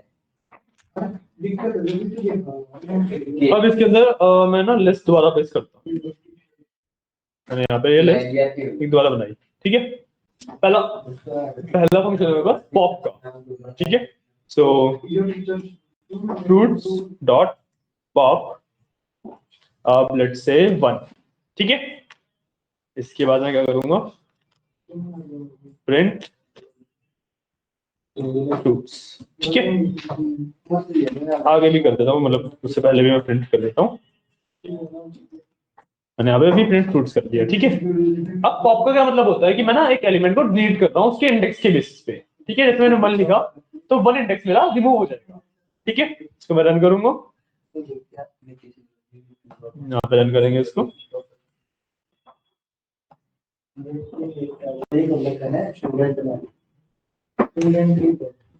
अब इसके अंदर मैं ना लिस्ट दोबारा पेस्ट करता हूँ मैंने यहाँ पे ये लिस्ट एक दोबारा बनाई ठीक है पहला फंक्शन है मेरे पास पॉप का ठीक है सो फ्रूट्स डॉट पॉप अब लेट्स से 1 ठीक है इसके बाद मैं क्या करूंगा प्रिंट फ्रूट्स ठीक है आगे भी कर देता हूँ मतलब उससे पहले भी मैं प्रिंट कर देता हूँ मैंने यहाँ पे भी प्रिंट फ्रूट्स कर दिया ठीक है अब पॉप का क्या मतलब होता है कि मैं ना एक एलिमेंट को डिलीट कर रहा हूँ उसके इंडेक्स के बेसिस पे ठीक है जैसे मैंने 1 लिखा तो 1 इंडेक्स मेरा रिमूव हो जाएगा ठीक है इसको मैं रन करूंगा यहाँ पे रन करेंगे इसको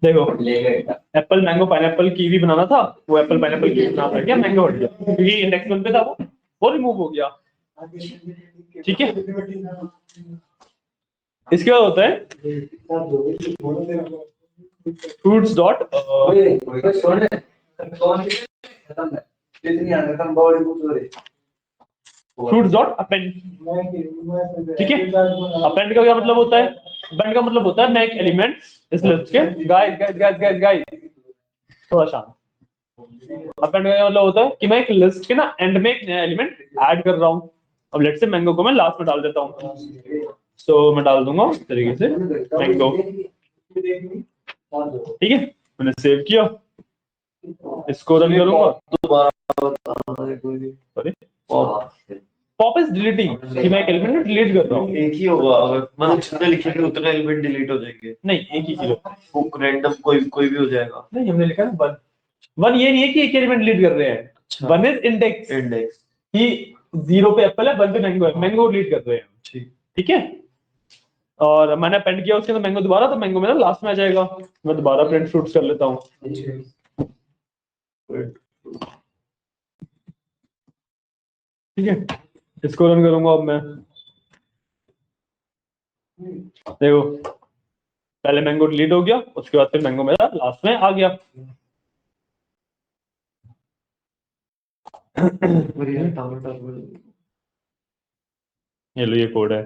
देखो एप्पल मैंगो पाइनएप्पल कीवी बनाना था वो एप्पल पाइनएप्पल कीवी बना था क्या मैंगो हट गया क्योंकि इंडेक्स 1 पे था वो रिमूव हो गया ठीक है इसके बाद होता है fruits dot fruits dot append ठीक है अपेंड का क्या मतलब होता है अपेंड का मतलब होता है मैं एक एलिमेंट इस लिस्ट के guys guys guys guys guys थोड़ा शांत अपेंड का क्या मतलब होता है कि मैं एक लिस्ट के ना एंड में एक नया एलिमेंट ऐड कर रहा हूँ अब लेट्स से मैंगो को मैं लास्ट में डाल देता हूँ सो मैं डाल दूंगा इस तरीके से मैंगो ठीक है मैंने सेव किया इसको रन करूंगा सॉरी पॉप इज डिलीटिंग कि मैं एक एलिमेंट डिलीट कर रहा हूँ एक ही होगा अगर मतलब जितने लिखेंगे उतने एलिमेंट डिलीट हो जाएंगे नहीं एक ही चीज वो रैंडम कोई भी हो जाएगा नहीं हमने लिखा है 1 ये नहीं है कि एक एलिमेंट डिलीट कर रहे हैं 1 इज इंडेक्स कि 0 पे एप्पल है 1 पे मैंगो है मैंगो डिलीट कर रहे हैं ठीक है और मैंने अपेंड किया उसके अंदर मैंगो दोबारा तो मैंगो मेरा लास्ट में आ जाएगा मैं दोबारा प्रिंट फ्रूट्स कर लेता हूँ ठीक है इसको रन करूंगा अब मैं देखो पहले मैंगो डिलीट हो गया, उसके बाद फिर मैंगो मेरा लास्ट में आ गया। ये लो, ये कोड है।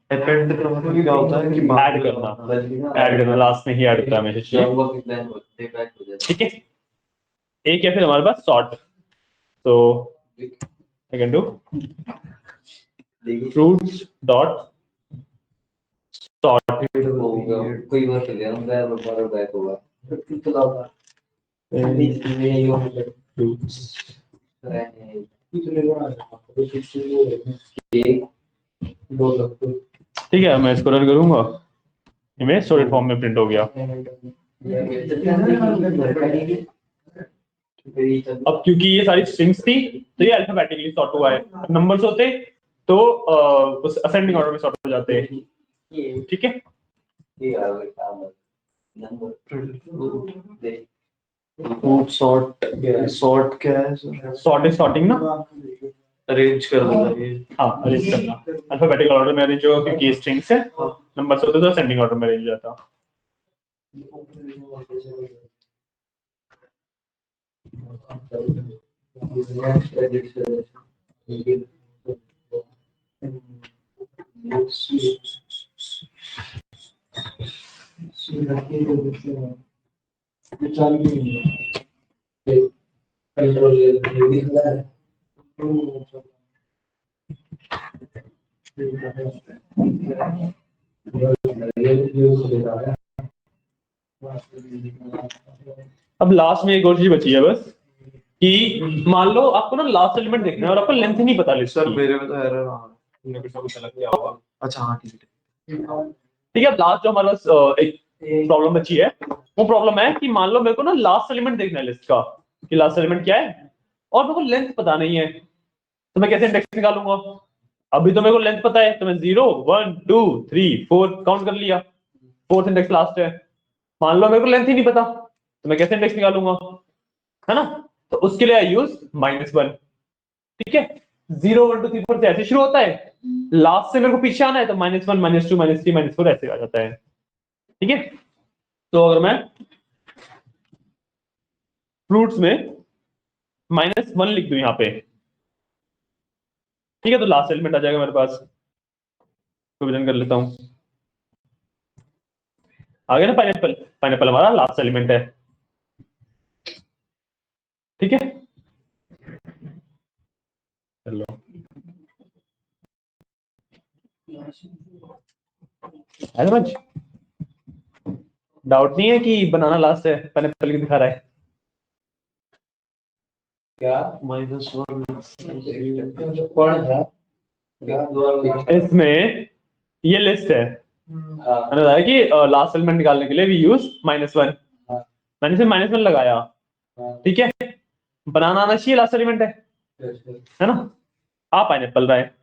अपेंड करना क्या होता है कि ऐड करना लास्ट में ही ऐड होता है हमेशा। ठीक है, एक है फिर हमारे पास सॉर्ट। तो आई can do fruits dot sort कोई बात नहीं, हम गए बार बैक होगा fruits। ठीक है, मैं इसको रन करूंगा, इमेज सॉर्टेड फॉर्म में प्रिंट हो गया। अब क्योंकि ये सारी स्ट्रिंग्स थी तो ये अल्फाबेटिकली सॉर्ट हुआ है। नंबर्स होते तो उस असेंडिंग ऑर्डर में सॉर्ट हो जाते हैं। ठीक है, फ्रूट सॉर्ट क्या है सर? सॉर्ट इज सॉर्टिंग ना, अरेंज कर देना ये। हाँ अरेंज करना, अल्फाबेटिकल ऑर्डर में अरेंज होगा क्योंकि स्ट्रिंग्स है। नंबर्स होते तो असेंडिंग ऑर्डर में अरेंज जाता। अब लास्ट में एक और चीज बची है बस, कि मान लो आपको ना लास्ट एलिमेंट देखना है और आपको लेंथ ही नहीं पता लिस्ट सर की। मेरे में तो एरर आ रहा कुछ ना कुछ अलग क्या होगा। अच्छा हाँ ठीक है। ठीक है, अब लास्ट जो हमारे पास एक प्रॉब्लम बची है, वो प्रॉब्लम है कि मान लो मेरे को ना लास्ट एलिमेंट देखना है लिस्ट का, कि लास्ट एलिमेंट क्या है, और मेरे को लेंथ पता नहीं है, तो मैं कैसे इंडेक्स निकालूंगा। अभी तो मेरे को लेंथ पता है, तो मैं 0 1 2 3 4 काउंट कर लिया, फोर्थ इंडेक्स लास्ट है। मान लो मेरे को लेंथ ही नहीं पता, तो मैं कैसे इंडेक्स निकालूंगा, है ना। तो उसके लिए आई यूज -1। ठीक है, 0 1 2 3 4 से ऐसे शुरू होता है, लास्ट से मेरे को पीछे आना है तो -1 -2 -3 -4 ऐसे आ जाता है। ठीक है, तो अगर मैं फ्रूट्स में -1 लिख दूं यहाँ पे, ठीक है, तो लास्ट एलिमेंट आ जाएगा मेरे पास। विभाजन कर लेता हूं, आ गया ना पाइनएप्पल। पाइनएप्पल हमारा लास्ट एलिमेंट है। ठीक है, चलो समझ, डाउट नहीं है कि बनाना लास्ट है, पाइनएप्पल की दिखा रहा है क्या -1 कौन था इसमें। ये लिस्ट है, मैंने बताया कि लास्ट एलिमेंट निकालने के लिए वी यूज -1। मैंने सिर्फ -1 लगाया। ठीक है, बनाना आना चाहिए, लास्ट एलिमेंट है ना। आ पाइनएप्पल रहा है।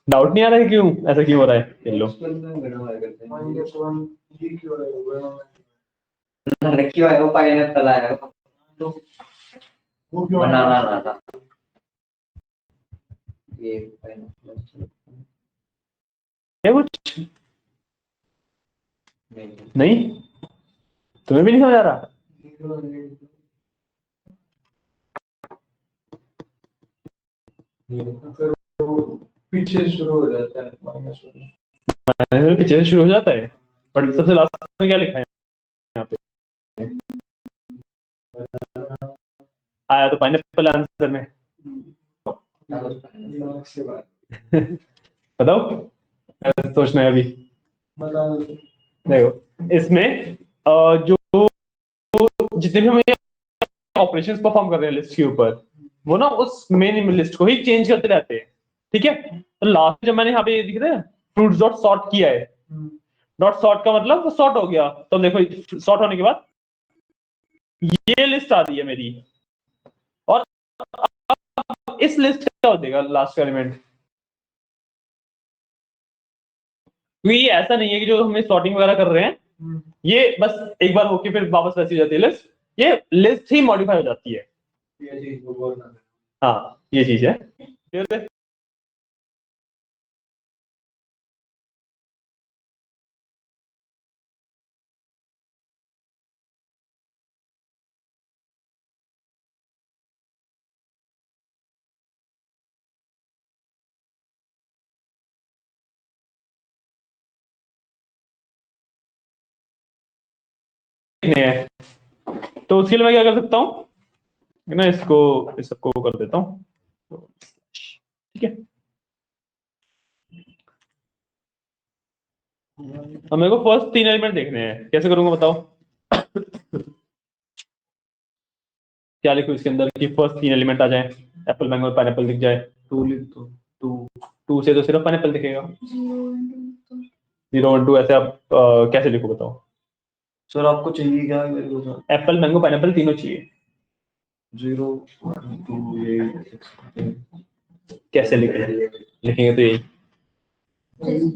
डाउट नहीं आ रहा है क्यों ऐसा क्यों हो रहा है, देख लो। रखी हुआ है वो पाइनएप्पल आया तो बनाना ना था ये पाइनएप्पल है कुछ नहीं नहीं, तुम्हें भी नहीं समझ आ रहा। पीछे शुरू हो जाता है पीछे से शुरू हो जाता है, बट सबसे लास्ट में क्या लिखा है यहाँ पे, आया तो पाइनएप्पल आंसर में। बताओ, सोचना है अभी। देखो इसमें जो जितने भी हमें ऑपरेशंस परफॉर्म कर रहे हैं लिस्ट के ऊपर, वो ना उस मेन लिस्ट को ही चेंज करते रहते हैं। ठीक है, तो लास्ट जब मैंने यहाँ पे दिख रहा है फ्रूट्स डॉट सॉर्ट किया है, डॉट सॉर्ट का मतलब वो सॉर्ट हो गया। तो देखो सॉर्ट होने के बाद ये लिस्ट आ रही है मेरी, और इस लिस्ट का क्या हो जाएगा लास्ट का एलिमेंट। क्योंकि ये ऐसा नहीं है कि जो हम सॉर्टिंग वगैरह कर रहे हैं ये बस एक बार होके फिर वापस वैसी हो जाती है लिस्ट, ये लिस्ट ही मॉडिफाई हो जाती है। ये चीज को बोलना है। हाँ ये चीज है, क्लियर है? नहीं है तो उसके लिए मैं क्या कर सकता हूँ, मैं इसको इस सबको कर देता हूँ, ठीक है। अब मेरे को फर्स्ट 3 एलिमेंट देखने हैं, कैसे करूंगा बताओ? क्या लिखूं इसके अंदर कि फर्स्ट 3 एलिमेंट आ जाए, एप्पल मैंगो पाइनएप्पल दिख जाए? 2 लिख दो। 2 2 से तो सिर्फ पाइनएप्पल दिखेगा, 0 1 2 ऐसे आप कैसे लिखो बताओ? सर आपको चाहिए क्या मेरे को सर? एप्पल मैंगो पाइनएप्पल तीनों चाहिए। 0 1 2 8 कैसे लिखेंगे? लिखेंगे तो यही,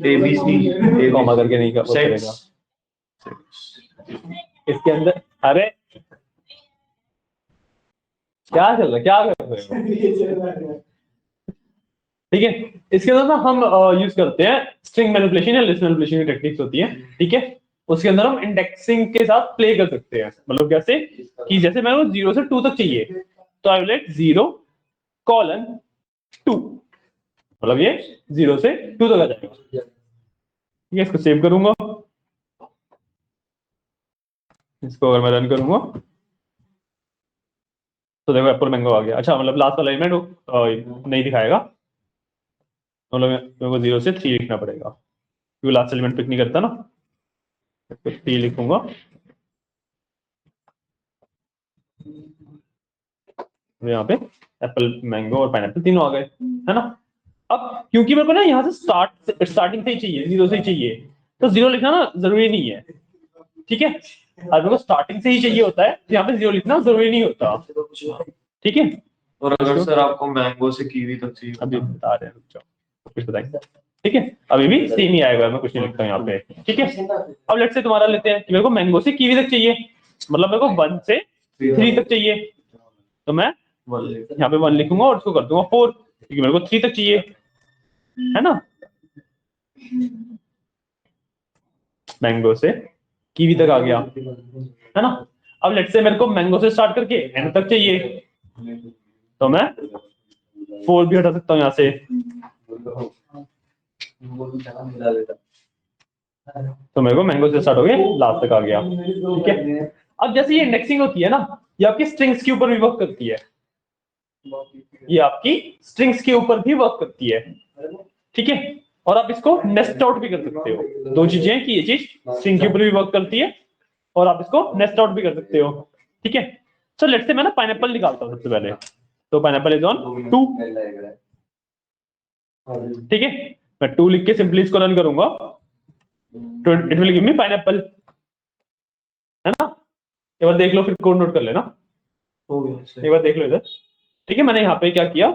ABC कॉमा करके नहीं कर करेगा इसके अंदर। अरे क्या चल रहा है, क्या कर रहे हो? ठीक है, इसके अंदर ना हम यूज करते हैं स्ट्रिंग मैनिपुलेशन या लिस्ट मैनिपुलेशन की टेक्निक्स होती है, ठीक है। उसके अंदर हम इंडेक्सिंग के साथ प्ले कर सकते हैं, मतलब कैसे कि जैसे मैं वो 0 से 2 तक चाहिए तो आई विल लेट 0 कॉलन 2, मतलब ये 0 से 2 तक आ जाएगा, ठीक है। इसको सेव करूंगा, इसको अगर मैं रन करूंगा तो देखो एप्पल मैंगो आ गया। अच्छा मतलब लास्ट वाला एलिमेंट नहीं दिखाएगा, मतलब मेरे को 0 से 3 लिखना पड़ेगा क्योंकि लास्ट एलिमेंट पिक नहीं करता ना, तो 3 लिखूंगा, तो यहाँ पे एप्पल मैंगो और पाइनएप्पल तीनों आ गए, है ना। अब क्योंकि मेरे को ना यहाँ से स्टार्टिंग से ही चाहिए, 0 से ही चाहिए, तो 0 लिखना ना जरूरी नहीं है, ठीक है। अगर मेरे को स्टार्टिंग से ही चाहिए होता है तो यहाँ पे 0 लिखना जरूरी नहीं होता, ठीक है। और अगर सर आपको मैंगो से कीवी तक चाहिए अभी बता रहे हैं, रुक जाओ, कुछ बताएंगे, ठीक है। अभी भी सेम ही आएगा, मैं कुछ नहीं लिखता हूँ यहाँ पे, ठीक है। अब लेट्स से तुम्हारा लेते हैं कि मेरे को मैंगो से कीवी तक चाहिए, मतलब मेरे को 1 से 3 तक चाहिए, तो मैं यहाँ पे 1 लिखूंगा और उसको कर दूंगा 4 क्योंकि मेरे को 3 तक चाहिए, है ना। मैंगो से कीवी तक आ गया, है ना। अब लेट्स से मेरे को मैंगो से स्टार्ट करके एंड तक चाहिए, तो मैं 4 भी हटा सकता हूँ यहाँ से, तो मेरे को मैंगो से स्टार्ट हो गया लास्ट तक आ गया, ठीक है। अब जैसे ये इंडेक्सिंग होती है ना, ये आपकी स्ट्रिंग्स के ऊपर भी वर्क करती है, ये आपकी स्ट्रिंग्स के ऊपर भी वर्क करती है, ठीक है। और आप इसको नेस्ट आउट भी कर सकते हो, दो चीजें हैं कि ये चीज स्ट्रिंग के ऊपर भी वर्क करती है और आप इसको नेस्ट आउट भी कर सकते हो, ठीक है। सो लेट्स से मैं ना पाइनएप्पल निकालता हूँ सबसे पहले, तो पाइनएप्पल इज ऑन 2, ठीक है। मैं 2 लिख के सिंपली इसको रन करूंगा तो it will give me pineapple, है ना। एक बार देख लो, फिर कोड नोट कर लेना, हो गया एक बार देख लो इधर, ठीक है। मैंने यहाँ पे क्या किया,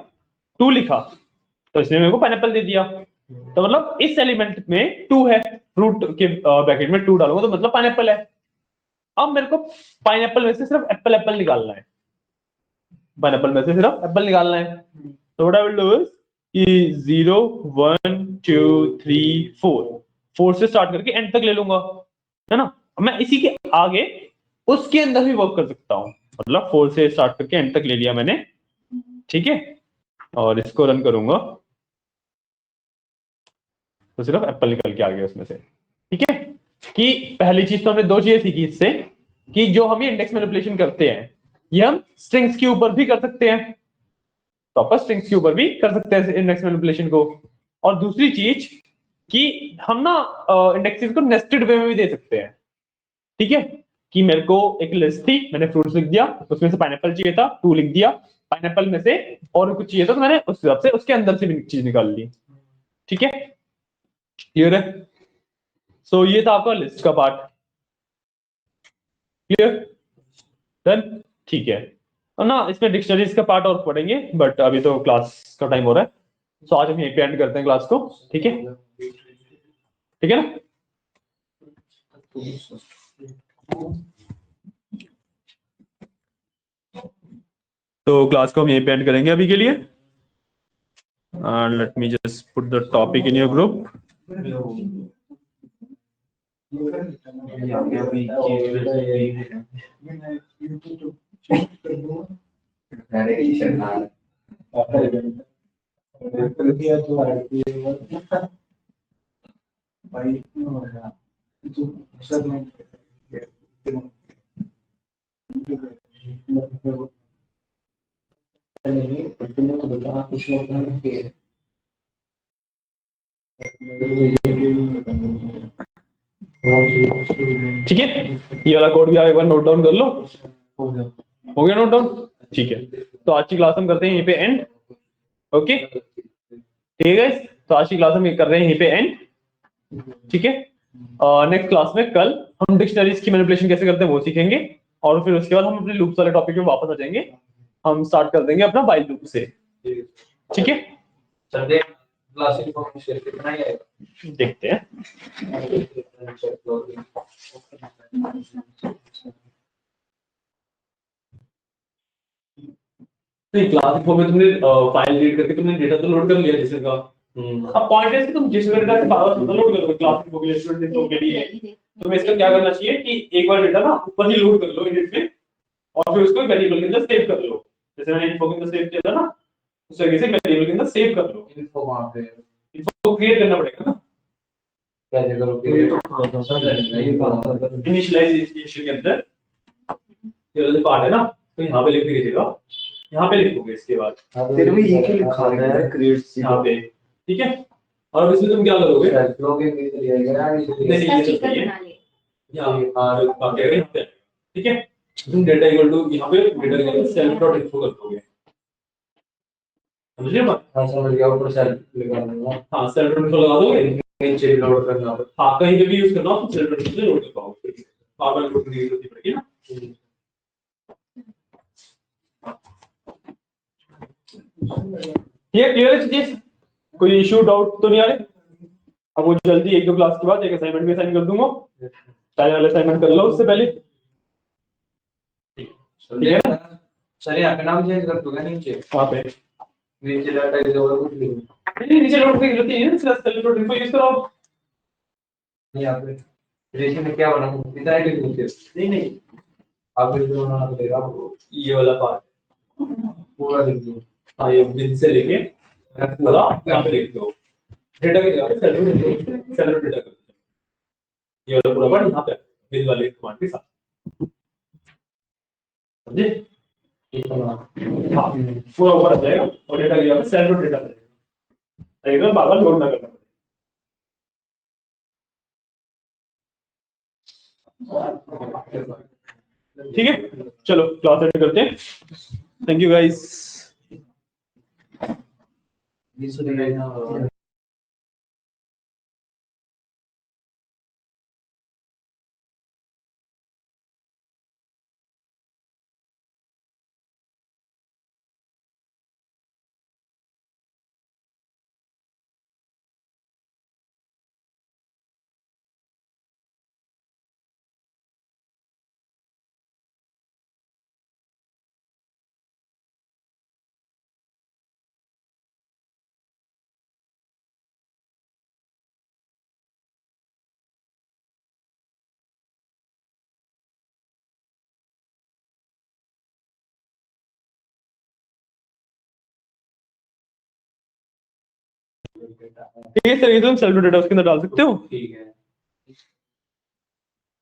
2 लिखा तो इसने मेरे को पाइनएप्पल दे दिया, तो मतलब इस एलिमेंट में 2 है, रूट के ब्रैकेट में 2 डालूंगा तो मतलब पाइनएप्पल है। अब मेरे को पाइनएप्पल में से सिर्फ एप्पल एप्पल निकालना है, पाइनएप्पल में से सिर्फ एप्पल निकालना है, तो what I will do is कि 0 1 2 3 4 4 से स्टार्ट करके एंड तक ले लूंगा, है ना। अब मैं इसी के आगे उसके अंदर भी वर्क कर सकता हूँ, मतलब 4 से स्टार्ट करके एंड तक ले लिया मैंने, ठीक है। और इसको रन करूंगा तो सिर्फ एप्पल निकल के आ गया उसमें से, ठीक है। कि पहली चीज तो हमने 2 चीजें सीखी इससे कि जो हम ये इंडेक्स मैनिपुलेशन करते हैं ये हम स्ट्रिंग्स के ऊपर भी कर सकते हैं, तो अपन स्ट्रिंग्स के ऊपर भी कर सकते हैं इंडेक्स मैनिपुलेशन को। और दूसरी चीज कि हम ना इंडेक्सेस को नेस्टेड वे में भी दे सकते हैं, ठीक है। कि मेरे को एक लिस्ट थी, मैंने फ्रूट्स लिख दिया, उसमें से पाइनएप्पल चाहिए था 2 लिख दिया, पाइनएप्पल में से और कुछ चाहिए था तो मैंने उस हिसाब से उसके अंदर से भी चीज निकाल ली, ठीक है। क्लियर है? सो ये था आपका लिस्ट का पार्ट, क्लियर, डन, ठीक है। और ना इसमें डिक्शनरीज का पार्ट और पढ़ेंगे बट अभी तो क्लास का टाइम हो रहा है, सो आज हम यहीं पे एंड करते हैं क्लास को, ठीक है, ठीक है ना। तो क्लास को हम यहीं पे एंड करेंगे अभी के लिए। Let me just put the topic in your group. ठीक है, ये वाला कोड भी आप एक बार नोट डाउन कर लो। हो गया नोट डाउन? ठीक है, तो आज की क्लास हम करते हैं यहीं पे एंड। ओके ठीक है, तो आज की क्लास हम कर रहे हैं यहीं पे एंड। ठीक है, नेक्स्ट क्लास में कल हम डिक्शनरीज की मैनिपुलेशन कैसे करते हैं वो सीखेंगे, और फिर उसके बाद हम अपने लूप्स वाले टॉपिक में वापस आ जाएंगे। हम स्टार्ट कर देंगे अपना व्हाइल लूप से। ठीक है, देखते हैं। तो क्लास इन्फो में तुमने फाइल रीड करके तुमने डेटा तो लोड कर लिया जिससे का। अब पॉइंट है कि तुम जिस डेटा के पावर से लोड करोगे क्लास इन्फो के लिए स्टूडेंट इन्फो के लिए, तुम्हें इसका क्या करना चाहिए कि एक बार डेटा ना ऊपर ही लोड कर लो एडिट में, और फिर उसको वेरिएबल के अंदर सेव कर लो। जैसे मैंने इन्फो के अंदर सेव किया था ना, उस तरीके से वेरिएबल के अंदर सेव कर लो। इन्फो वहां पे इन्फो क्रिएट करना पड़ेगा ना, कैसे करोगे? इनिशियलाइजेशन के अंदर ये वाला पार्ट है ना, तो यहाँ पे लिख दीजिएगा, यहाँ पे लिखोगे इसके बाद तेरे में ये क्या लिखा है क्रिएट यहाँ पे। ठीक है, और अब इसमें तुम क्या करोगे? लॉगिन भी दिया गया है नहीं ये तो सही है, यहाँ बाकी है यहाँ पे। ठीक है, तुम डेटा इक्वल टू यहाँ पे डेटा के अंदर सेल्फ डॉट इन्फो कर दोगे। समझिए बात? हां समझ गया, ऊपर सेल्फ लगा दूंगा। हाँ सेल्फ डॉट इन्फो लगा दोगे, नीचे लोड करना होगा। हाँ कहीं पे भी यूज करना हो तो सेल्फ डॉट इन्फो से लोड कर पाओगे, बार बार लोड करने की जरूरत नहीं पड़ेगी ना। ये क्लियर है चीज? कोई इशू डाउट तो नहीं आ रहे? अब वो जल्दी एक दो क्लास के बाद एक असाइनमेंट भी असाइन कर दूंगा, पहले वाला असाइनमेंट कर लो उससे पहले। ठीक है ना? सर यहाँ पे नाम चेंज कर दूंगा नीचे, वहाँ पे नीचे डाटा इज ओवर कुछ लिखो। नहीं नीचे लोड करने की जरूरत नहीं है, सिर्फ सेल्फ डॉट इन्फो यूज करो। यहाँ पे रेशन में क्या बना इतना ही लिखो सिर्फ। नहीं आप जो बनाना पड़ेगा आपको, ये वाला पार्ट पूरा लिख दो। हाँ ये बिन से लेके पूरा यहाँ पे लिख दो, डेटा की जगह पे सेल्फ डेटा कर दो। ये वाला पूरा पार्ट यहाँ पे बिन वाले कमांड के साथ, समझे? हाँ पूरा ऊपर आ जाएगा और डेटा की जगह पे सेल्फ डेटा रहेगा, एकदम बार बार लोड ना करना पड़े। ठीक है, चलो क्लास एंड करते हैं। Thank you guys. ठीक है सर, ये तुम सेल्फ डेटा उसके अंदर डाल सकते हो। ठीक है,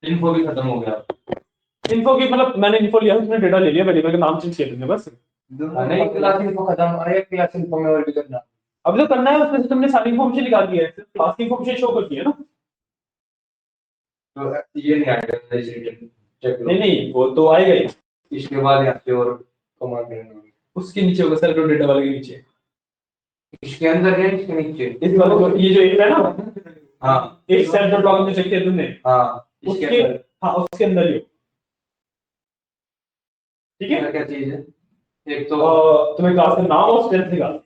इन्फो भी खत्म हो गया। इन्फो की मतलब मैंने इन्फो लिया, उसने डेटा ले लिया, वेरिएबल का नाम चेंज किया तुमने बस। नहीं क्लास इन्फो खत्म, अरे क्लास इन्फो में और भी करना। अब जो करना है उसमें से तुमने सारी इन्फॉर्मेशन निकाल दी है, क्लास की इन्फॉर्मेशन शो करती है ना। तो ये नहीं आएगा चेक लो। नहीं वो तो आएगा ही, इसके बाद यहाँ पे और कमांड देना, उसके नीचे होगा सेल्फ डेटा वाले के नीचे। इसके अंदर है इसके नीचे इस वाले को ये जो एक है ना, हाँ एक सेल्फ डॉट में चेक किया तुमने, हाँ इसके उसके अंदर हाँ उसके अंदर ही हो। ठीक है, क्या क्या चीज है? एक तो तुम्हें क्लास का नाम और स्ट्रेंथ निकाल,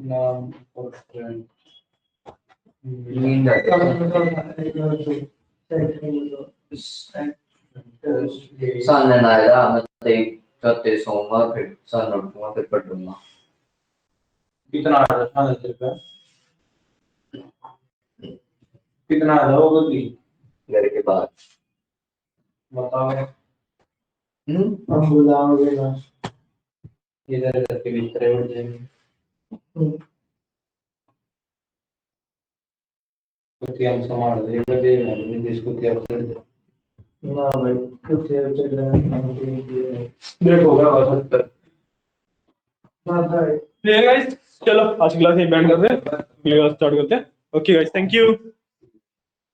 नाम और फ्रेंड सन लेना आएगा मैं चौथे सोऊंगा फिर सन उठूंगा फिर पढ़ूंगा। कितना आ रहा था तेरे पे? कितना आ रहा होगा कि घर के बाद बताओ। हम बुलाओगे ना इधर इधर के बिस्तरे उठ जाएंगे। कुछ हम संभाल देगा दे मैं जिसको क्या कर दे ना भाई कुछ चल रहा है देखो होगा बस तक। ठीक है गाइस, चलो आज की क्लास यहीं बैंड करते हैं, अगली क्लास स्टार्ट करते हैं। Okay guys, thank you.